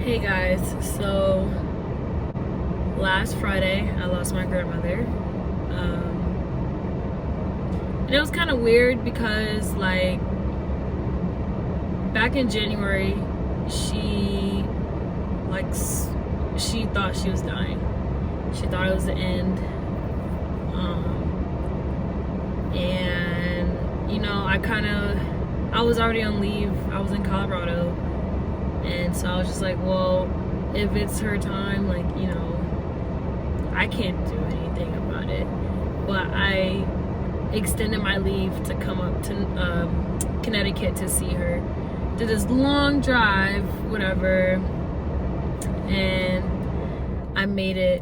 Hey guys, so last Friday I lost my grandmother. And it was kind of weird because, like, back in January, she, she thought she was dying. She thought it was the end. And, I was already on leave. I was in Colorado. And so I was just like, well, if it's her time, I can't do anything about it. But I extended my leave to come up to Connecticut to see her. Did this long drive, whatever, and I made it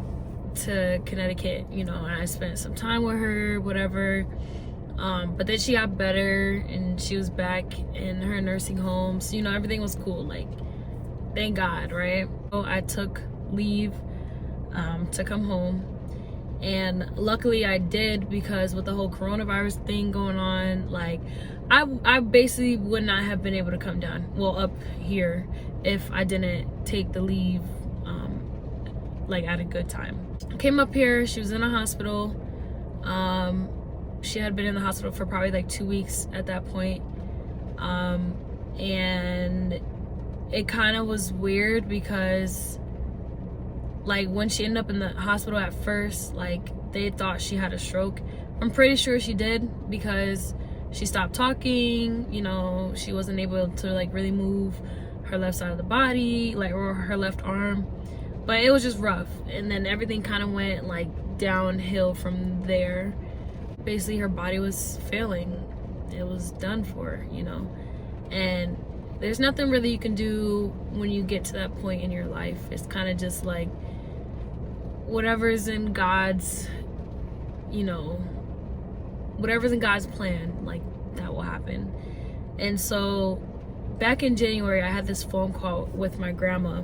to Connecticut, and I spent some time with her, whatever. But then she got better and she was back in her nursing home. So, everything was cool. Thank God, right? So I took leave to come home. And luckily I did, because with the whole coronavirus thing going on, I basically would not have been able to come down, up here, if I didn't take the leave at a good time. I came up here, she was in a hospital. She had been in the hospital for probably 2 weeks at that point. And it kind of was weird because when she ended up in the hospital at first, they thought she had a stroke. I'm pretty sure she did, because she stopped talking, she wasn't able to really move her left side of the body, or her left arm. But it was just rough. And then everything kind of went downhill from there. Basically her body was failing. It was done for, and there's nothing really you can do when you get to that point in your life. It's kind of just whatever's in God's, whatever's in God's plan, that will happen. And so back in January, I had this phone call with my grandma,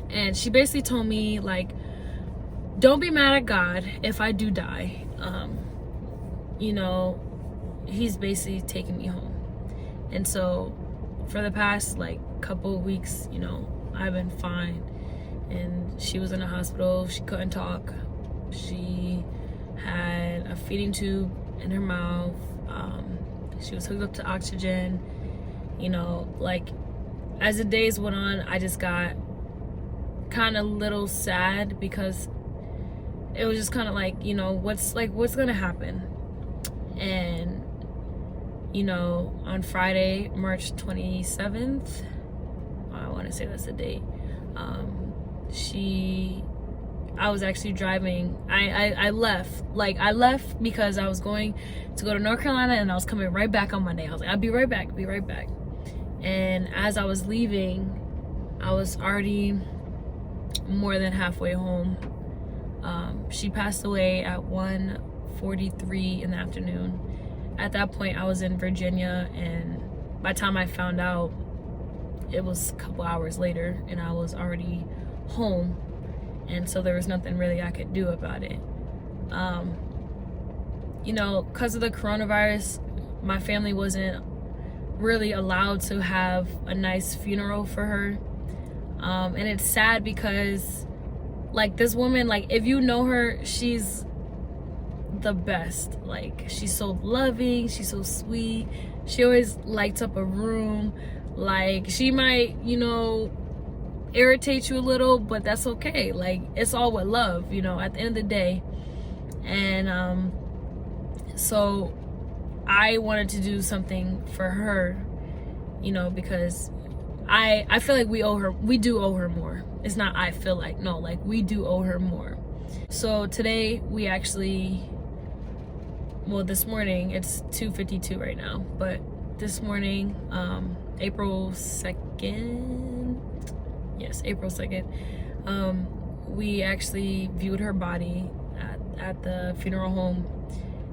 and she basically told me, don't be mad at God if I do die. He's basically taking me home. And so for the past couple of weeks, I've been fine. And she was in the hospital. She couldn't talk. She had a feeding tube in her mouth. She was hooked up to oxygen. As the days went on, I just got kind of little sad, because it was just kind of what's gonna happen. And on Friday, March 27th, I want to say that's the date, I was actually driving. I left. I left because I was going to go to North Carolina, and I was coming right back on Monday. I was like, I'll be right back. And as I was leaving, I was already more than halfway home. She passed away at 1:43 in the afternoon. At that point, I was in Virginia, and by the time I found out, it was a couple hours later, and I was already home. And so there was nothing really I could do about it. Because of the coronavirus, my family wasn't really allowed to have a nice funeral for her. And it's sad because, this woman, if you know her, she's the best. She's so loving, she's so sweet. She always lights up a room. She might, irritate you a little, but that's okay. It's all with love, at the end of the day. And so I wanted to do something for her, because I feel like we do owe her more. It's not I feel like, no, we do owe her more. So today we actually, this morning, it's 2:52 right now, but this morning, April 2nd, April 2nd, we actually viewed her body at the funeral home,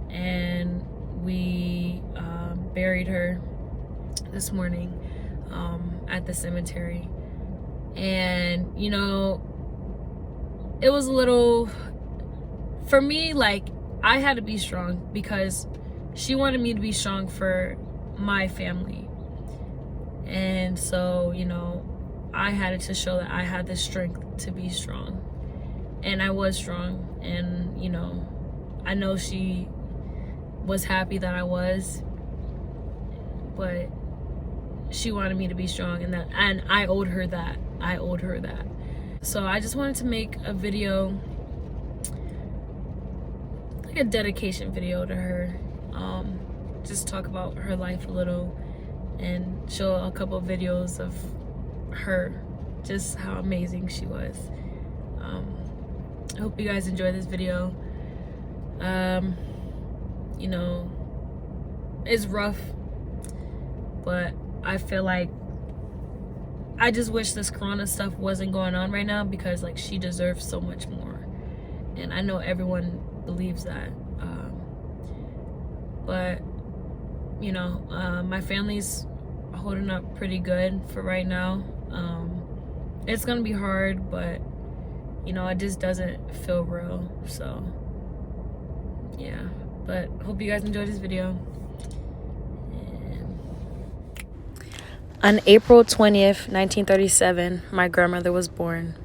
and we buried her this morning at the cemetery. And it was a little, for me, I had to be strong, because she wanted me to be strong for my family. And so I had to show that I had the strength to be strong. And I was strong. And, you know, I know she was happy that I was. But she wanted me to be strong, and I owed her that. So I just wanted to make a video, like a dedication video to her. Just talk about her life a little and show a couple of videos of her, just how amazing she was. I hope you guys enjoy this video. You know, it's rough, but I feel like I just wish this corona stuff wasn't going on right now, because like she deserves so much more, and I know everyone believes that. But you know, my family's holding up pretty good for right now. It's gonna be hard, but you know, it just doesn't feel real. So yeah, but hope you guys enjoyed this video. On April 20th, 1937, my grandmother was born.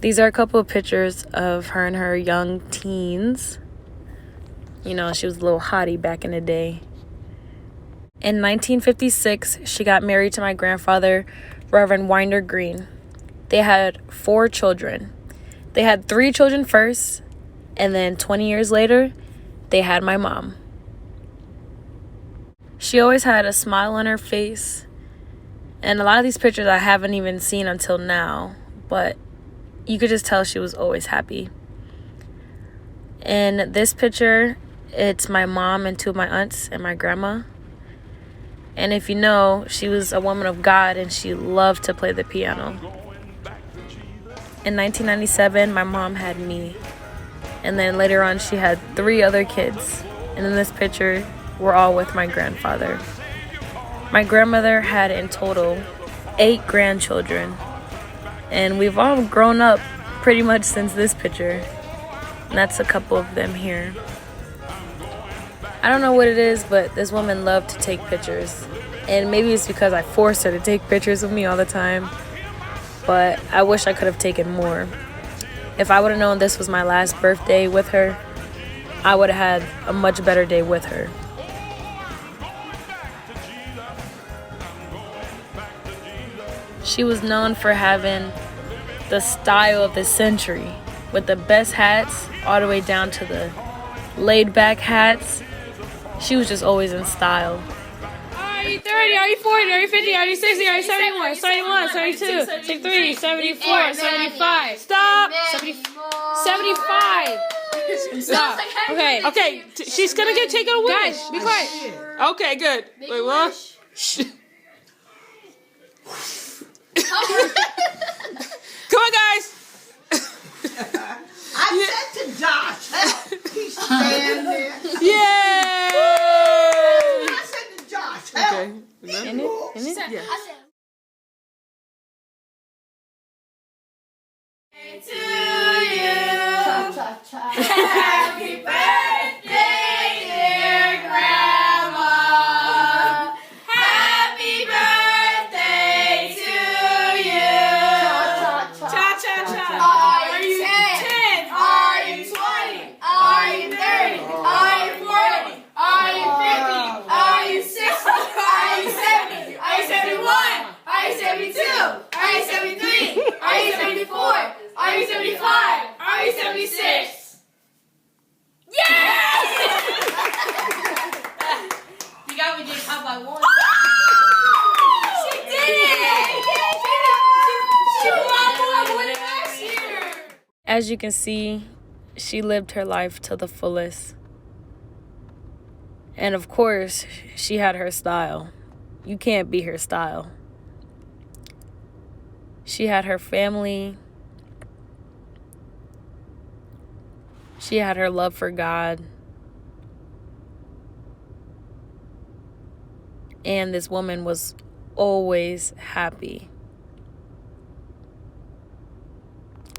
These are a couple of pictures of her in her young teens. You know, she was a little hottie back in the day. In 1956, she got married to my grandfather, Reverend Winder Green. They had 4 children. They had 3 children first, and then 20 years later, they had my mom. She always had a smile on her face. And a lot of these pictures I haven't even seen until now, but you could just tell she was always happy. In this picture, it's my mom and 2 of my aunts and my grandma. And if you know, she was a woman of God and she loved to play the piano. In 1997, my mom had me. And then later on, she had 3 other kids. And in this picture, we're all with my grandfather. My grandmother had in total 8 grandchildren, and we've all grown up pretty much since this picture, and that's a couple of them here. I don't know what it is, but this woman loved to take pictures, and maybe it's because I forced her to take pictures of me all the time, but I wish I could have taken more. If I would have known this was my last birthday with her, I would have had a much better day with her. She was known for having the style of the century, with the best hats all the way down to the laid back hats. She was just always in style. Are you 30? Are you 40? Are you 50? Are you 60? Are you 71? 71, 72, 73, 74, 75. Stop! 75. Stop. Okay, she's gonna get taken away. Guys, be quiet. Okay, good. Wait, what? Come on, guys. I said to Josh, help. He's standing there. Yay! I said to Josh, help. Okay. In it? Yeah. To you, happy birthday, dear Grandma. Happy birthday to you. Cha-cha-cha. Are you 10? Are you 20? Are you 30? Are you 40? Are you 50? Are you 60? Are you 70? Are you 71? Are you 72? Are you 73? Are you 74? Are you 75? Are you 76? Yes! You got me just up by 1. She did it! She won it last year! As you can see, she lived her life to the fullest. And of course, she had her style. You can't beat her style. She had her family. She had her love for God. And this woman was always happy.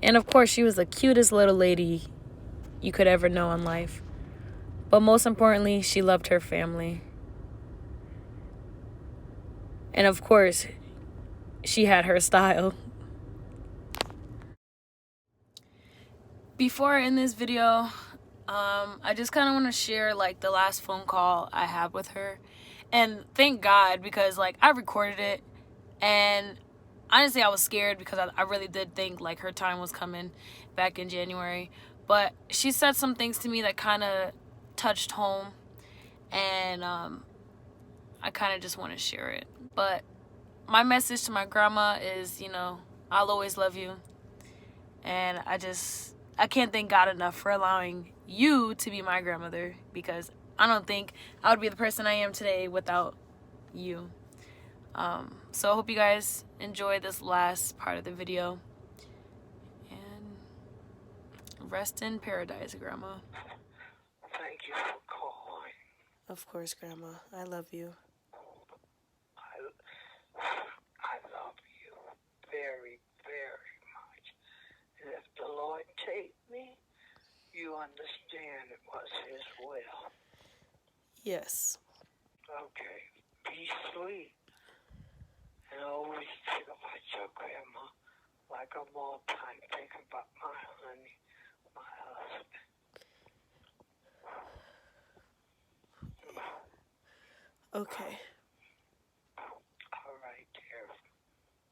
And of course, she was the cutest little lady you could ever know in life. But most importantly, she loved her family. And of course, she had her style. Before I end this video, I just kind of want to share like the last phone call I had with her. And thank God, because like I recorded it, and honestly I was scared because I really did think like her time was coming back in January. But she said some things to me that kind of touched home, and I kind of just want to share it. But my message to my grandma is, you know, I'll always love you. And I can't thank God enough for allowing you to be my grandmother, because I don't think I would be the person I am today without you. So I hope you guys enjoy this last part of the video. And rest in paradise, Grandma. Thank you for calling. Of course, Grandma. I love you. I love you very, very much. And if the Lord take me, you understand it was His will. Yes. Okay. Be sweet. And always think about your grandma like I'm all time thinking about my honey, my husband. Okay. All right, dear.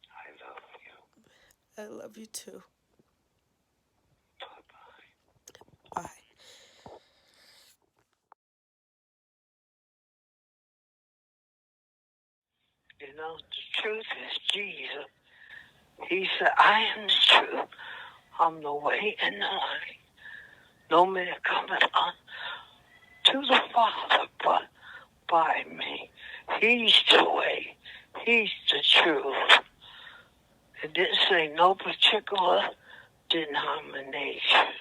I love you. I love you too. Bye-bye. Bye. You know, the truth is Jesus. He said, I am the truth. I'm the way and the life. No man cometh unto the Father but by me. He's the way. He's the truth. It didn't say no particular denomination.